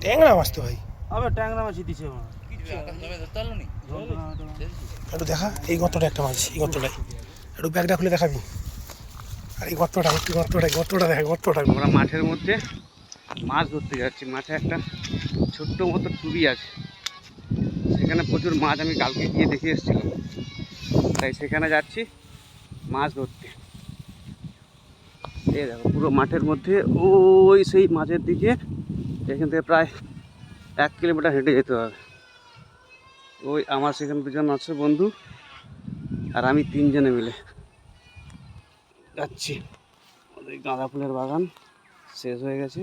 ট্যাংরা মাছ তো ভাই, আবার ট্যাংরা মাছ দিছে একটু দেখা। এই গর্তটা একটা মাছ, এই গর্তটাই একটু ব্যাগটা খুলে দেখাবি। আর এই গর্তটা, একটু গর্তটা দেখা, গর্তটা। আমরা মাঠের মধ্যে মাছ ধরতে যাচ্ছি। মাঠে একটা ছোট্ট মতো টুবি আছে, সেখানে প্রচুর মাছ আমি কালকে গিয়ে দেখে এসেছিলাম, তাই সেখানে যাচ্ছি মাছ ধরতে। এই দেখো পুরো মাঠের মধ্যে ওই সেই মাছের দিকে, এখান থেকে প্রায় 1 কিলোমিটার হেঁটে যেতে হবে। ওই আমার সেখানে 2 জন আছে বন্ধু, আর আমি 3 জনে মিলে যাচ্ছি। ওই গাঁদা ফুলের বাগান শেষ হয়ে গেছে।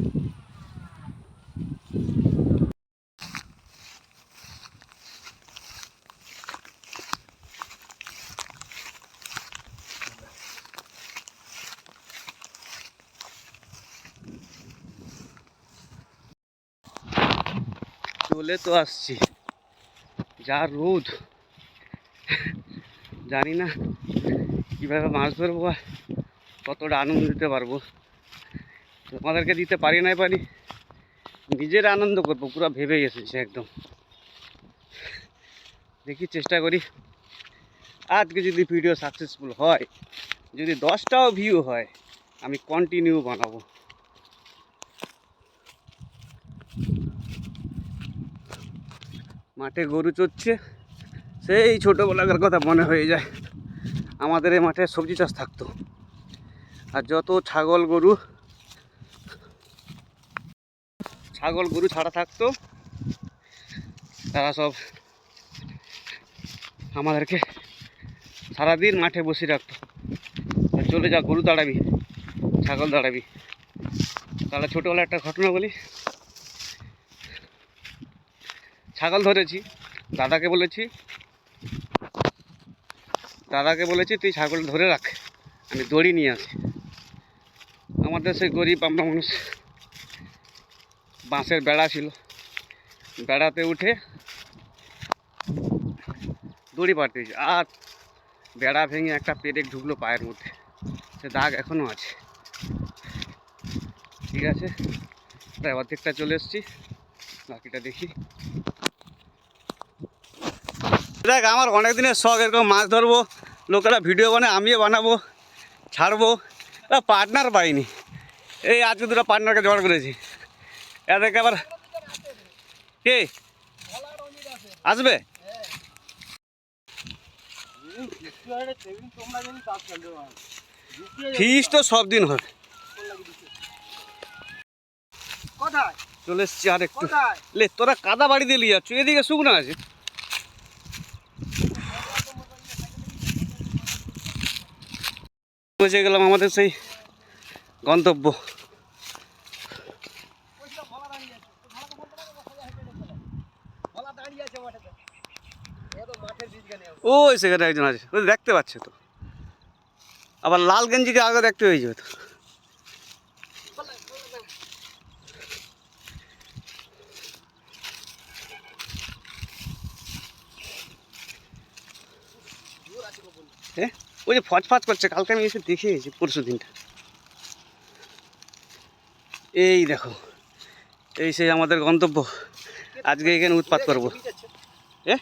চলে তো আসছি, যা রোদ, জানি না কীভাবে মাছ ধরবো আর কতটা আনন্দ দিতে পারবো। তোমাদেরকে দিতে পারি নাই পারি, নিজের আনন্দ করবো পুরো ভেবে এসেছি একদম। দেখি চেষ্টা করি, আজকে যদি ভিডিও সাকসেসফুল হয়, যদি 10টাও ভিউ হয়, আমি কন্টিনিউ বানাবো। মাঠে গরু চড়ছে, সেই ছোটোবেলাকার কথা মনে হয়ে যায়। আমাদের এই মাঠে সবজি চাষ থাকতো, আর যত ছাগল গরু ছাড়া থাকতো, তারা সব আমাদেরকে সারাদিন মাঠে বসে রাখতো। চলে যা, গরু দাঁড়াবি, ছাগল দাঁড়াবি। তাহলে ছোটোবেলা একটা ঘটনা বলি। ছাগল ধরেছি, দাদাকে বলেছি তুই ছাগল ধরে রাখ, আমি দড়ি নিয়ে আসি। আমাদের সেই গরিব আমরা মানুষ, বাঁশের বেড়া ছিল, বেড়াতে উঠে দড়ি পাঠিয়েছি, আর বেড়া ভেঙে একটা পেরেক ঢুকলো পায়ের মধ্যে, সে দাগ এখনও আছে। ঠিক আছে, প্রায় অর্ধেকটা চলে এসেছি, বাকিটা দেখি। দেখ, আমার অনেক দিনের শখ এরকম মাছ ধরবো, লোকেরা ভিডিও বানায়, আমিও বানাবো, ছাড়বো। পার্টনার পাইনি, এই আজকে 2টা পার্টনারকে জোগাড় করেছি। এদেরকে আবার কে আসবে, ফিস তো সব দিন হবে। চলে এসছি আর একটু। লে, তোরা কাদা বাড়ি দিয়ে নিয়ে যাচ্ছ, এদিকে শুকনো আছে। পৌঁছে গেলাম আমাদের সেই গন্তব্য। ওই সেখানে একজন আছে, ওই দেখতে পাচ্ছে তো। আবার লাল গেঞ্জিকে আগে দেখতে হয়ে যাবে তো। হ্যাঁ, ওই যে ফচফচ করছে, কালকে আমি এসে দেখে এসেছি, পরশু দিনটা। এই দেখো, এই সেই আমাদের গন্তব্য। আজকে এখানে উৎপাত করবো। হ্যাঁ,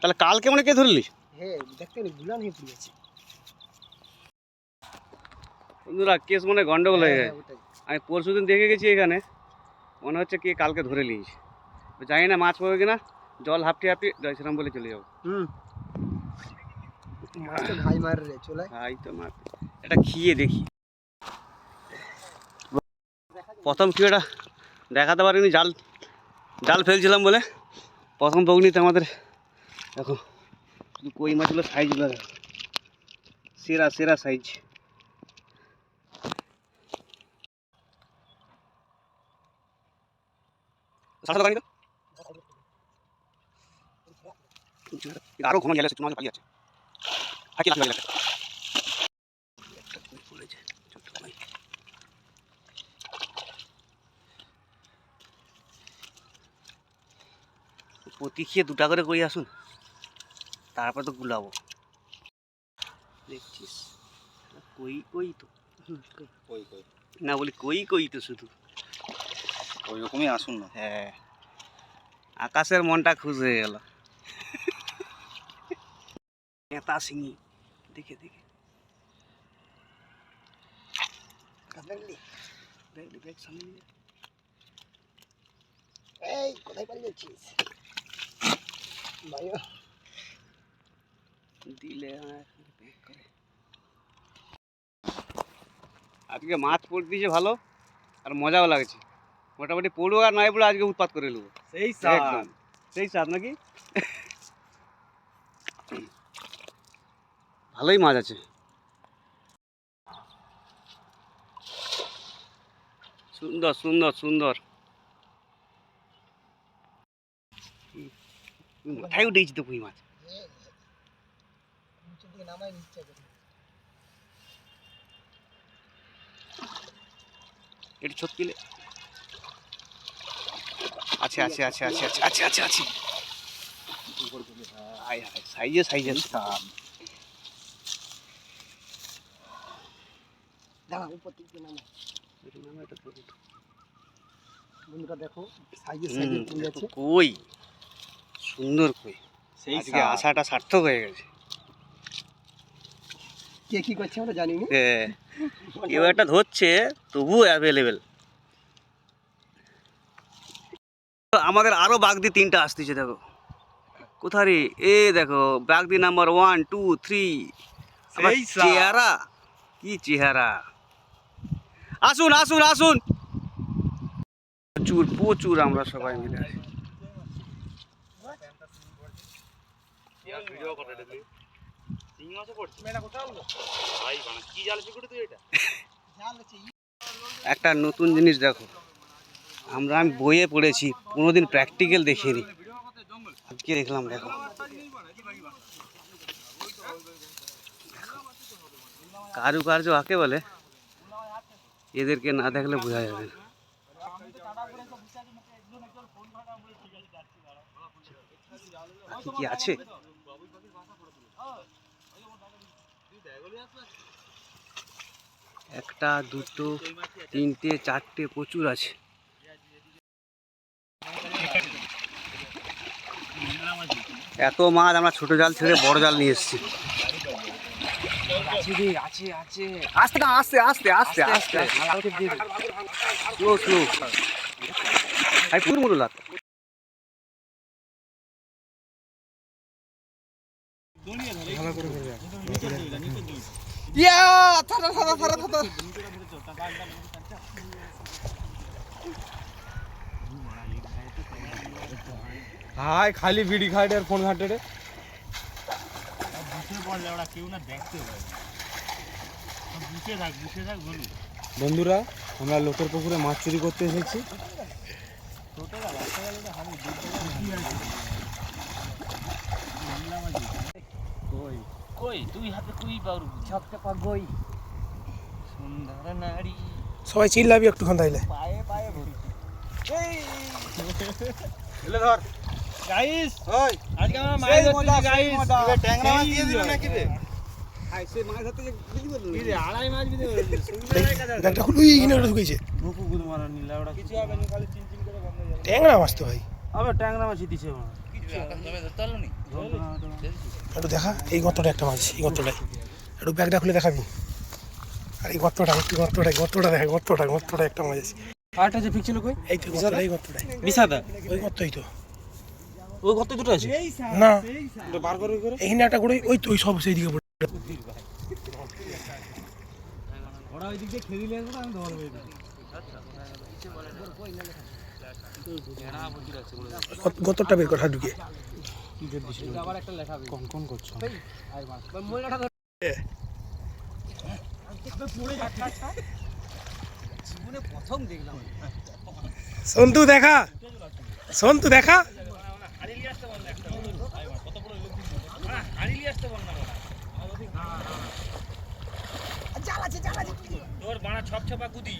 তাহলে কালকে মনে কে ধরলি? বন্ধুরা, কেস মনে গন্ডগোল হয়ে গেছে। আমি পরশু দিন দেখে গেছি এখানে, মনে হচ্ছে কে কালকে ধরে নিয়েছে। জানি না মাছ পাবে কিনা, জল হাঁপটি জয় শ্রীরাম বলে চলে যাবো। ঘাই তো মার, এটা খেয়ে দেখি। প্রথম কি ওটা দেখাতে পারিনি, জাল ফেলছিলাম বলে। প্রথম বগনিতে আমাদের দেখো কই মাছগুলো সাইজগুলো দেখো, সেরা সাইজ। আরো ঘন গেলে তোমাকে পালিয়ে আছে। প্রতি খেয়ে 2টা করে কই আসুন, তারপর তো গুলাবো। দেখছিস কই তো কই কই না বলি কই কই তো শুধু ওই রকমই আসুন না। হ্যাঁ, আকাশের মনটা খুশ হয়ে গেল। নেতা সিংহি দেখে দেখে ব্যাগ সামনে নিয়ে। এই কোথায় পালিয়ে যাচ্ছিস ভাইয়া? দিলে ব্যাগ করে। আজকে মাছ পড়ে দিয়েছে ভালো, আর মজাও লাগছে। মোটামুটি পড়ুক আর নাই পড়ে আজকে উৎপাত করে নেবো। সেই একদম সেই স্বাদ নাকি? ভালোই মাছ আছে। সুন্দর সুন্দর সুন্দর। মাথায় উঠেছি তো কই মাছ। একটু ছোট কিলে আছে আছে আছে আছে আছে আছে আছে আছে। হাই হাই সাইজে সাইজে দাঁড়া উপর থেকে নামা। বন্ধুরা দেখো সাইজে সাইজে কই আছে। কই সুন্দর কই। সেই আজকে আশাটা সার্থক হয়ে গেছে। কে কি করছে আমরা জানি না। হ্যাঁ, কেউ একটা ধরছে তবুও অ্যাভেলেবেল। আমাদের আরো বাগদি 3টা আসতেছে দেখো। কোথায় রে? এ দেখো বাগদি নাম্বার 1 2 3। সেই চেহারা কি চেহারা! আসুন আসুন আসুন। প্রচুর প্রচুর আমরা সবাই মিলে আছি। একটা নতুন জিনিস দেখো, আমি বইয়ে পড়েছি, কোনোদিন প্র্যাকটিক্যাল দেখিনি, আজকে দেখলাম। দেখো কারুকার্য কাকে বলে, এদেরকে না দেখলে বোঝা যাবে না। কি আছে? একটা দুটো তিনটে চারটে প্রচুর আছে। এত মাছ আমরা ছোট জাল ছেড়ে বড় জাল নিয়ে এসেছি। আছে আছে আস্তে না আস্তে আস্তে আস্তে আস্তে স্লো স্লো। আই পুরো মুড়ো লাগ। হাই খালি ভিডি ঘাটে আর ফোন ঘাটে রে। বন্ধুরা আমরা লোকের পুকুরে মাছ চুরি করতে এসেছি। সবাই চিল্লাবি একটুখান তাইলে। ধর গাইস, ওই আজকে আমরা মাছ ধরছি গাইস। এবার ট্যাংরা মাছ দিয়ে দিল নাকি রে? সে মাছ ধরতে বুঝি বললো কি রে আড়াই মাছ দিতে ব্যাগটা খুলে এখানে ওটা ঢুকেছে। বুকু গুদ মারা নিলা ওটা কিছু হবে না, খালি চিনচিন করে বন্ধ হয়ে যাবে। ট্যাংরা মাছ তো ভাই। আবে ট্যাংরা মাছ দিছে মা কিছু তবে ধরতালো নি। একটু দেখা এই গর্তটা একটা মাছ, এই গর্তটাই একটু ব্যাগটা খুলে দেখাবি। আর এই গর্তটা একটু গর্তটা দেখা, গর্তটা একটা মাছ আছে। আটটা যে ফিক্সিল কই? এই তো গর্তটাই গর্তটাই বিসাদা ওই গর্তই তো। ওই কত দুটো আছে না এটা বার করবি করে। এখানে একটা করে ওই তো ওই সব সেই দিকে পড়ে। ওরা ওই দিক দিয়ে খেলিলে আসবে, আমি ধরবো এই দিকে। গর্তটা বের করা ঢুকে। আবার একটা লেখাবি কোন কোন করছো জীবনে প্রথম দেখলাম। সন্তু দেখা, সন্তু দেখা। তোর বাড়া ছপ ছপা কুদি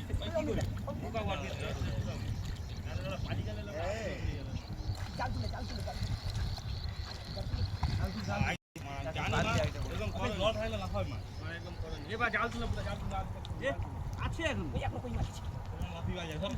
এবার জাল তুলে জাল তুলে আছে এখন কই মাছ লাফি বাজে ধর